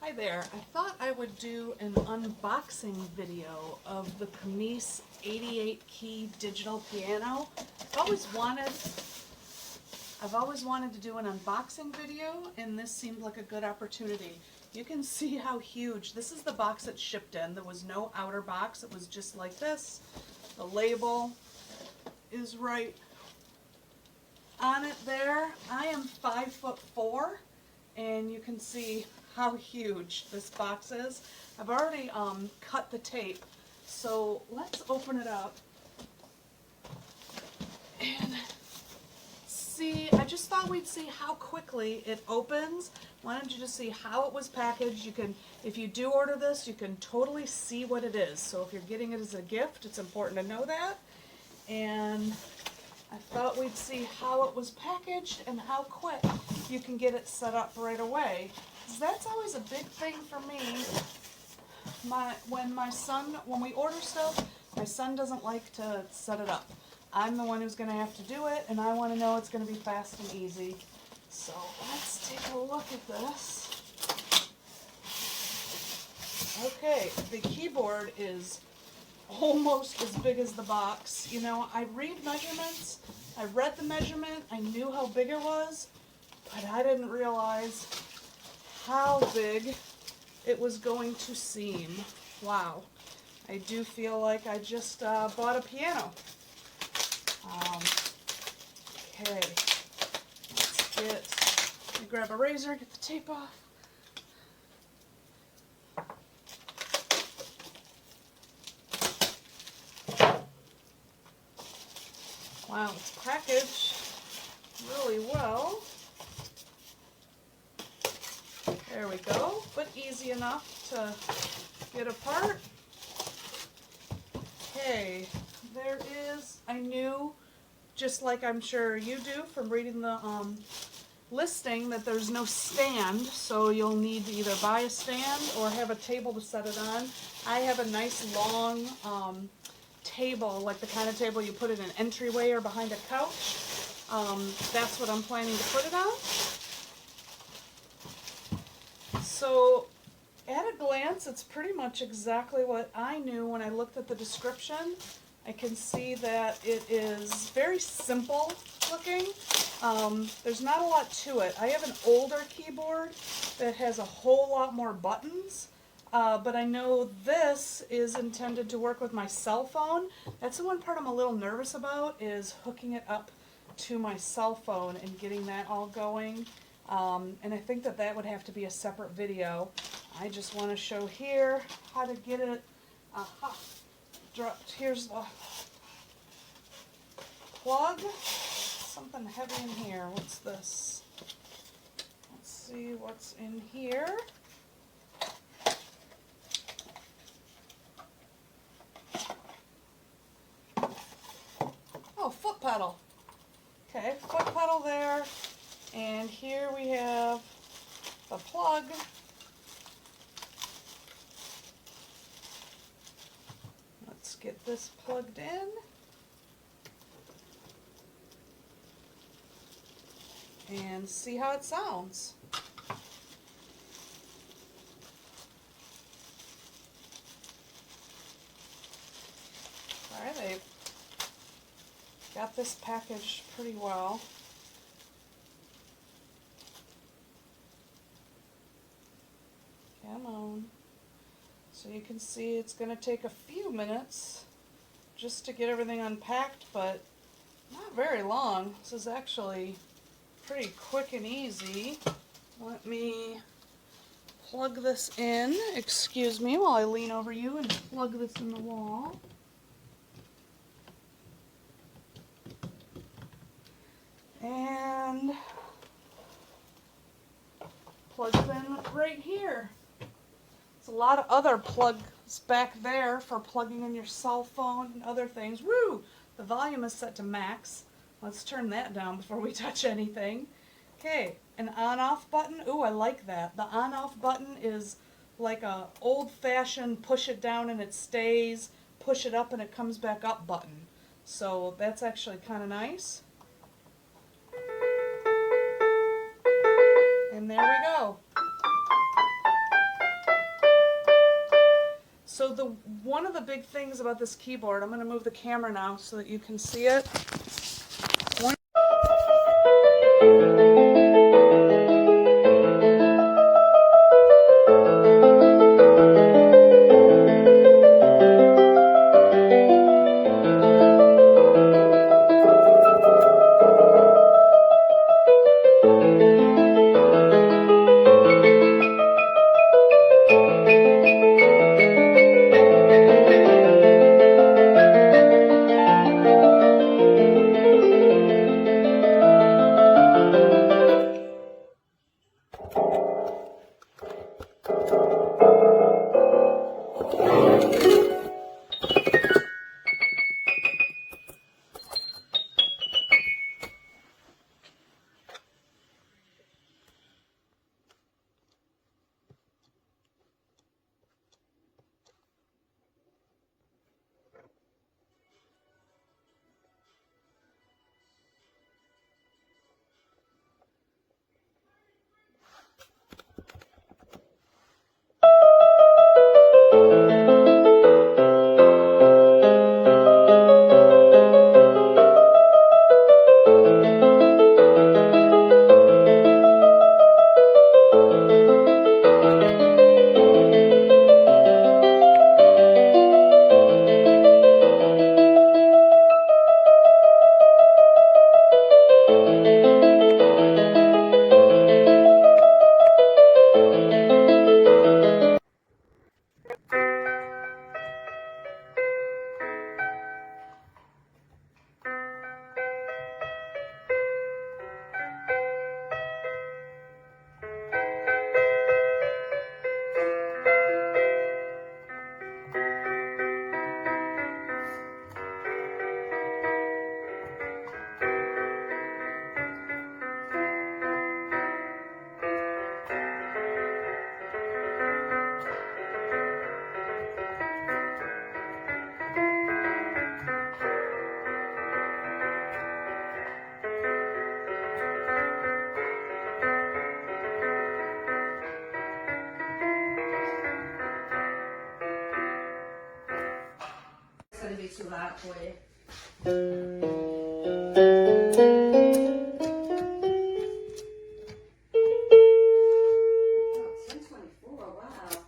Hi there. I thought I would do an unboxing video of the Kmise 88 key digital piano. I've always wanted to do an unboxing video, and this seemed like a good opportunity. You can see how huge. This is the box it shipped in. There was no outer box. It was just like this. The label is right on it there. I am 5'4", and you can see how huge this box is. I've already cut the tape, so let's open it up and see. I just thought we'd see how quickly it opens. Wanted you to see how it was packaged. You can, if you do order this, you can totally see what it is. So if you're getting it as a gift, it's important to know that. And I thought we'd see how it was packaged and how quick you can get it set up right away. 'Cause that's always a big thing for me. When we order stuff, my son doesn't like to set it up. I'm the one who's going to have to do it, and I want to know it's going to be fast and easy. So let's take a look at this. Okay, the keyboard is almost as big as the box. You know, I read measurements. I read the measurement. I knew how big it was, but I didn't realize how big it was going to seem. Let I do feel like I just bought a piano. Okay, let me grab a razor, get the tape off. Wow, it's packaged really well. There we go, but easy enough to get apart. Okay, there is, I knew, just like I'm sure you do from reading the listing, that there's no stand, so you'll need to either buy a stand or have a table to set it on. I have a nice long table, like the kind of table you put in an entryway or behind a couch. That's what I'm planning to put it on. So at a glance, it's pretty much exactly what I knew when I looked at the description. I can see that it is very simple looking. There's not a lot to it. I have an older keyboard that has a whole lot more buttons, but I know this is intended to work with my cell phone. That's the one part I'm a little nervous about, is hooking it up to my cell phone and getting that all going. And I think that would have to be a separate video. I just want to show here how to get it dropped. Here's the plug. Something heavy in here. What's this? Let's see what's in here. Oh, foot pedal. Okay, foot pedal there. And here we have the plug. Let's get this plugged in. And see how it sounds. Alright, they've got this packaged pretty well. Come on. So you can see it's going to take a few minutes just to get everything unpacked, but not very long. This is actually pretty quick and easy. Let me plug this in. Excuse me while I lean over you and plug this in the wall. And plug it in right here. There's a lot of other plugs back there for plugging in your cell phone and other things. Woo! The volume is set to max. Let's turn that down before we touch anything. Okay, an on-off button. Ooh, I like that. The on-off button is like a old-fashioned push it down and it stays, push it up and it comes back up button. So that's actually kind of nice. And there we go. So one of the big things about this keyboard, I'm going to move the camera now so that you can see it. One going to be too loud for you. Oh, 10:24, wow.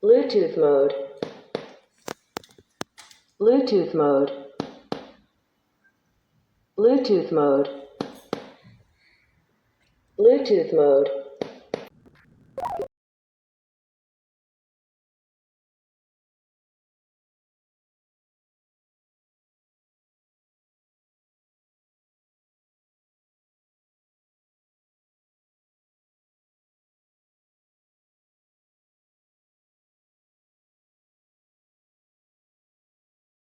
Bluetooth mode. Bluetooth mode. Bluetooth mode. Bluetooth mode.